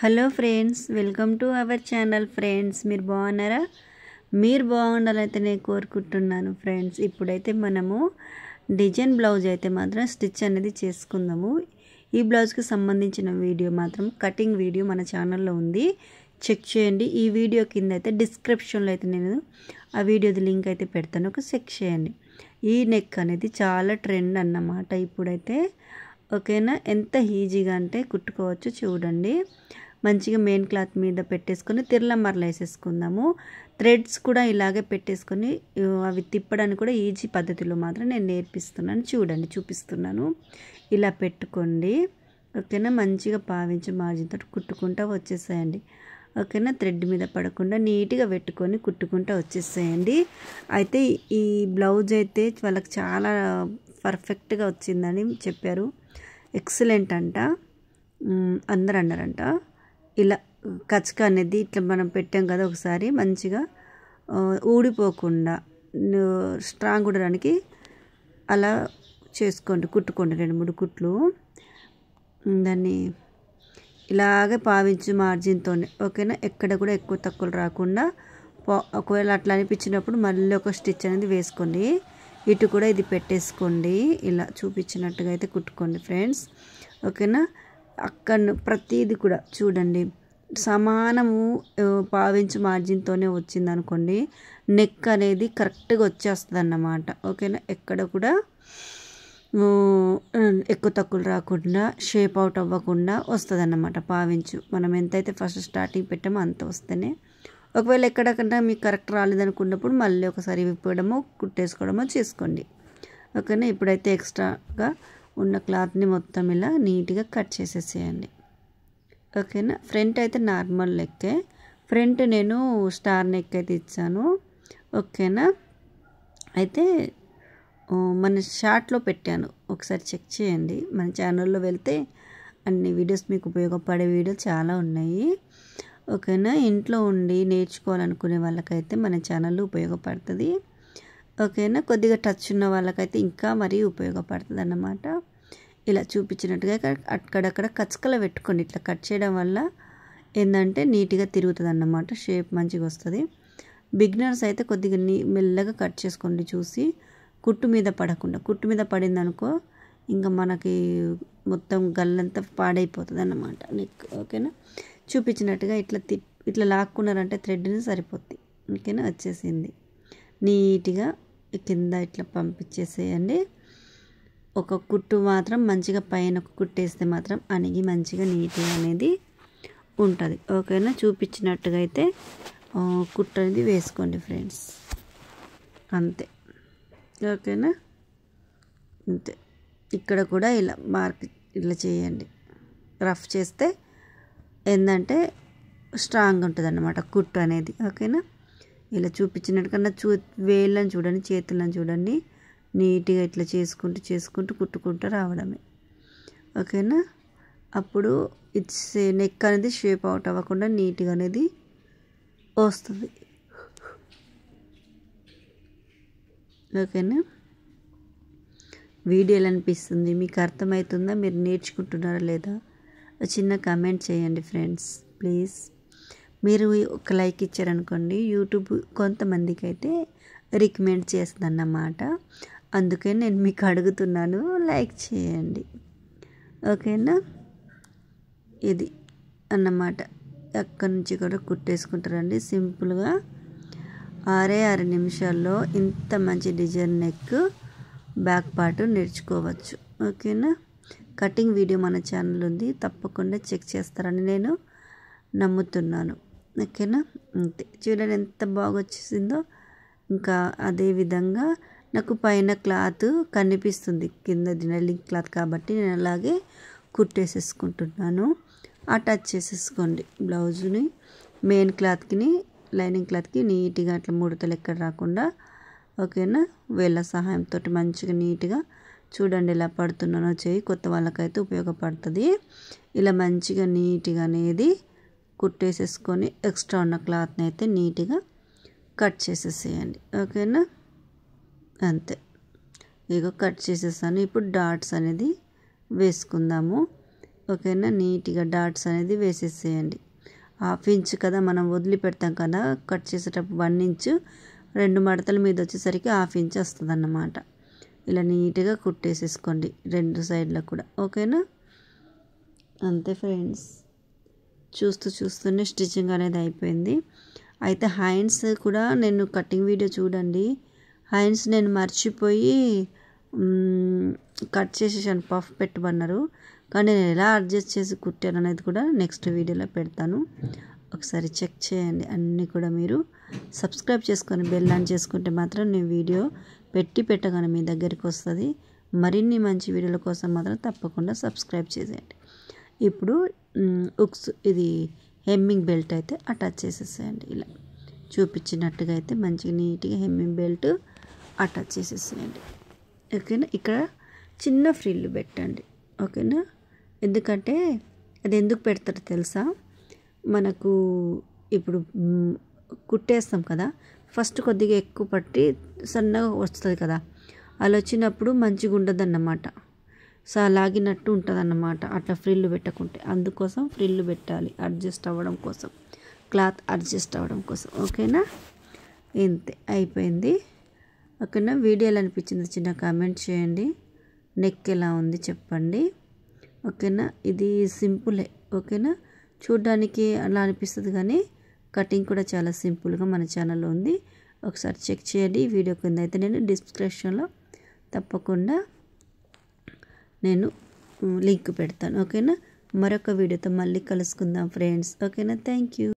Hello friends, welcome to our channel. Friends, మీరు బాగున్నారా? మీరు బాగుండాలైతే నేను కోరుకుంటున్నాను. ఫ్రెండ్స్, ఇప్పుడైతే మనము డిజైన్ బ్లౌజ్ అయితే మాత్రం స్టిచ్ అనేది చేసుకుందాము. ఈ బ్లౌజ్కి సంబంధించిన వీడియో మాత్రం కటింగ్ వీడియో మన ఛానల్లో ఉంది, చెక్ చేయండి. ఈ వీడియో కింద అయితే డిస్క్రిప్షన్లో అయితే నేను ఆ వీడియోది లింక్ అయితే పెడతాను, ఒక చెక్ చేయండి. ఈ నెక్ అనేది చాలా ట్రెండ్ అన్నమాట ఇప్పుడైతే. ఓకేనా? ఎంత ఈజీగా అంటే కుట్టుకోవచ్చు చూడండి. మంచిగా మెయిన్ క్లాత్ మీద పెట్టేసుకొని తిరలమ్మర్లు వేసేసుకుందాము. థ్రెడ్స్ కూడా ఇలాగే పెట్టేసుకొని అవి తిప్పడానికి కూడా ఈజీ పద్ధతిలో మాత్రం నేను నేర్పిస్తున్నాను. చూడండి, చూపిస్తున్నాను. ఇలా పెట్టుకోండి. ఓకేనా? మంచిగా పావించి మార్జిన్తో కుట్టుకుంటూ వచ్చేసేయండి. ఓకేనా? థ్రెడ్ మీద పడకుండా నీట్గా పెట్టుకొని కుట్టుకుంటూ వచ్చేసేయండి. అయితే ఈ బ్లౌజ్ అయితే వాళ్ళకి చాలా పర్ఫెక్ట్గా వచ్చిందని చెప్పారు. ఎక్సలెంట్ అంట, అందరు అన్నారంట. ఇలా కచక అనేది ఇట్లా మనం పెట్టాం కదా, ఒకసారి మంచిగా ఊడిపోకుండా స్ట్రాంగ్ ఉండడానికి అలా చేసుకోండి, కుట్టుకోండి 2-3 కుట్లు. దాన్ని ఇలాగే పావించు మార్జిన్తోనే. ఓకేనా? ఎక్కడ కూడా ఎక్కువ తక్కువలు రాకుండా, ఒకవేళ అట్లా అనిపించినప్పుడు మళ్ళీ ఒక స్టిచ్ అనేది వేసుకోండి. ఇటు కూడా ఇది పెట్టేసుకోండి. ఇలా చూపించినట్టుగా అయితే కుట్టుకోండి ఫ్రెండ్స్. ఓకేనా? అక్కడ ప్రతిదీ కూడా చూడండి, సమానము పావించు మార్జిన్తోనే వచ్చింది అనుకోండి, నెక్ అనేది కరెక్ట్గా వచ్చేస్తుంది అన్నమాట. ఓకేనా? ఎక్కడ కూడా ఎక్కువ తక్కువలు రాకుండా, షేప్ అవుట్ అవ్వకుండా వస్తుంది అన్నమాట. పావించు మనం ఎంతైతే ఫస్ట్ స్టార్టింగ్ పెట్టామో అంత వస్తేనే. ఒకవేళ ఎక్కడక్కడ మీకు కరెక్ట్ రాలేదనుకున్నప్పుడు మళ్ళీ ఒకసారి విప్పడమో కుట్టేసుకోవడమో చేసుకోండి. ఓకేనా? ఇప్పుడైతే ఎక్స్ట్రాగా ఉన్న క్లాత్ని మొత్తం ఇలా నీట్గా కట్ చేసేసేయండి. ఓకేనా? ఫ్రంట్ అయితే నార్మల్ నెక్కే, ఫ్రంట్ నేను స్టార్ నెక్ అయితే ఇచ్చాను. ఓకేనా? అయితే మన షార్ట్లో పెట్టాను, ఒకసారి చెక్ చేయండి. మన ఛానల్లో వెళ్తే అన్ని వీడియోస్ మీకు ఉపయోగపడే వీడియోలు చాలా ఉన్నాయి. ఓకేనా? ఇంట్లో ఉండి నేర్చుకోవాలనుకునే వాళ్ళకైతే మన ఛానల్ ఉపయోగపడుతుంది. ఓకేనా? కొద్దిగా టచ్ ఉన్న వాళ్ళకైతే ఇంకా మరీ ఉపయోగపడుతుంది అన్నమాట. ఇలా చూపించినట్టుగా అక్కడక్కడ కచకలు పెట్టుకోండి. ఇట్లా కట్ చేయడం వల్ల ఏంటంటే నీట్గా తిరుగుతుంది అన్నమాట, షేప్ మంచిగా వస్తుంది. బిగినర్స్ అయితే కొద్దిగా మెల్లగా కట్ చేసుకోండి చూసి, కుట్టు మీద పడకుండా. కుట్టు మీద పడింది అనుకో ఇంకా మనకి మొత్తం గల్లంతా పాడైపోతుంది అన్నమాట నెక్. ఓకేనా? చూపించినట్టుగా ఇట్లా లాక్కున్నారంటే థ్రెడ్ని సరిపోద్ది. ఓకేనా? వచ్చేసింది. నీట్గా కింద ఇట్లా పంపించేసేయండి. ఒక కుట్టు మాత్రం మంచిగా పైన ఒక కుట్టేస్తే మాత్రం అణిగి మంచిగా నీట్గా అనేది ఉంటుంది. ఓకేనా? చూపించినట్టుగా అయితే కుట్టు అనేది వేసుకోండి ఫ్రెండ్స్. అంతే. ఓకేనా? అంతే. ఇక్కడ కూడా ఇలా మార్క్ ఇట్లా చేయండి. రఫ్ చేస్తే ఏంటంటే స్ట్రాంగ్ ఉంటుంది అన్నమాట కుట్టు అనేది. ఓకేనా? ఇలా చూపించినట్టు కన్నా వేళ్ళని చూడండి, చేతులను చూడండి, నీట్గా ఇట్లా చేసుకుంటూ కుట్టుకుంటూ రావడమే. ఓకేనా? అప్పుడు ఇట్స్ నెక్ అనేది షేప్ అవుట్ అవ్వకుండా నీట్గా అనేది వస్తుంది. ఓకేనా? వీడియో ఎలా అనిపిస్తుంది, మీకు అర్థమవుతుందా, మీరు నేర్చుకుంటున్నారా లేదా చిన్న కామెంట్ చేయండి ఫ్రెండ్స్ ప్లీజ్. మీరు ఒక లైక్ ఇచ్చారనుకోండి, యూట్యూబ్ కొంతమందికి అయితే రికమెండ్ చేస్తుందన్నమాట. అందుకే నేను మీకు అడుగుతున్నాను, లైక్ చేయండి. ఓకేనా? ఇది అన్నమాట. అక్కడి నుంచి కూడా కుట్టేసుకుంటారండి సింపుల్గా. 6 నిమిషాల్లో ఇంత మంచి డిజైన్ నెక్ బ్యాక్ పార్ట్ నేర్చుకోవచ్చు. ఓకేనా? కటింగ్ వీడియో మన ఛానల్ ఉంది, తప్పకుండా చెక్ చేస్తారని నేను నమ్ముతున్నాను. ఓకేనా? అంతే. చూడండి ఎంత బాగా వచ్చేసిందో. ఇంకా అదే విధంగా నాకు పైన క్లాత్ కనిపిస్తుంది, కింద డినైలింగ్ క్లాత్ కాబట్టి నేను అలాగే కుట్టేసేసుకుంటున్నాను. అటాచ్ చేసేసుకోండి బ్లౌజ్ని మెయిన్ క్లాత్కి, లైనింగ్ క్లాత్కి నీట్గా అట్లా ముడతలు ఎక్కడ రాకుండా. ఓకేనా? వేళ్ళ సహాయంతో మంచిగా నీట్గా చూడండి ఎలా పడుతున్నానో చేయి. కొత్త వాళ్ళకైతే ఉపయోగపడుతుంది. ఇలా మంచిగా నీట్గా అనేది కుట్టేసేసుకొని ఎక్స్ట్రా ఉన్న క్లాత్ని అయితే నీట్గా కట్ చేసేసేయండి. ఓకేనా? అంతే. ఇగో కట్ చేసేసాను. ఇప్పుడు డాట్స్ అనేది వేసుకుందాము. ఓకేనా. నీట్గా డాట్స్ అనేది వేసేసేయండి. 1/2 ఇంచ్ కదా మనం వదిలిపెడతాం కదా కట్ చేసేటప్పుడు, 1 ఇంచ్ 2 మడతల మీద వచ్చేసరికి 1/2 ఇంచ్ వస్తుంది అన్నమాట. ఇలా నీట్గా కుట్టేసేసుకోండి 2 సైడ్ల కూడా. ఓకేనా. అంతే ఫ్రెండ్స్, చూస్తూనే స్టిచ్చింగ్ అనేది అయిపోయింది. అయితే హ్యాండ్స్ కూడా నేను కటింగ్ వీడియో చూడండి. హ్యాండ్స్ నేను మర్చిపోయి కట్ చేసేసాను, పఫ్ పెట్టమన్నారు. కానీ నేను ఎలా అడ్జస్ట్ చేసి కుట్టాను అనేది కూడా నెక్స్ట్ వీడియోలో పెడతాను. ఒకసారి చెక్ చేయండి. అన్నీ కూడా మీరు సబ్స్క్రైబ్ చేసుకొని బెల్ ఆన్ చేసుకుంటే మాత్రం నేను వీడియో పెట్టగానే మీ దగ్గరికి వస్తుంది. మరిన్ని మంచి వీడియోల కోసం మాత్రం తప్పకుండా సబ్స్క్రైబ్ చేసేయండి. ఇప్పుడు ఉక్స్ ఇది హెమ్మింగ్ బెల్ట్ అయితే అటాచ్ చేసేసేయండి. ఇలా చూపించినట్టుగా అయితే మంచిగా నీట్గా హెమ్మింగ్ బెల్ట్ అటాచ్ చేసేసేయండి. ఓకేనా. ఇక్కడ చిన్న ఫ్రిల్లు పెట్టండి. ఓకేనా. ఎందుకంటే అది ఎందుకు పెడతారో తెలుసా, మనకు ఇప్పుడు కుట్టేస్తాం కదా, ఫస్ట్ కొద్దిగా ఎక్కువ పట్టి సన్నగా వస్తుంది కదా, అలా వచ్చినప్పుడు మంచిగా ఉండదు అన్నమాట. సో లాగినట్టు ఉంటుంది అన్నమాట అట్లా ఫ్రిల్లు పెట్టకుంటే. అందుకోసం ఫ్రిల్లు పెట్టాలి, అడ్జస్ట్ అవ్వడం కోసం, క్లాత్ అడ్జస్ట్ అవ్వడం కోసం. ఓకేనా. ఇంతే అయిపోయింది. ఓకేనా. వీడియో ఎలా అనిపించింది చిన్న కామెంట్ చేయండి. నెక్ ఎలా ఉంది చెప్పండి. ఓకేనా. ఇది సింపులే. ఓకేనా. చూడడానికి అలా అనిపిస్తుంది కానీ కటింగ్ కూడా చాలా సింపుల్గా మన ఛానల్లో ఉంది. ఒకసారి చెక్ చేయండి. వీడియో కింద అయితే నేను డిస్క్రిప్షన్లో తప్పకుండా నేను లింక్ పెడతాను. ఓకేనా. మరొక వీడియోతో మళ్ళీ కలుసుకుందాం ఫ్రెండ్స్. ఓకేనా. Thank you.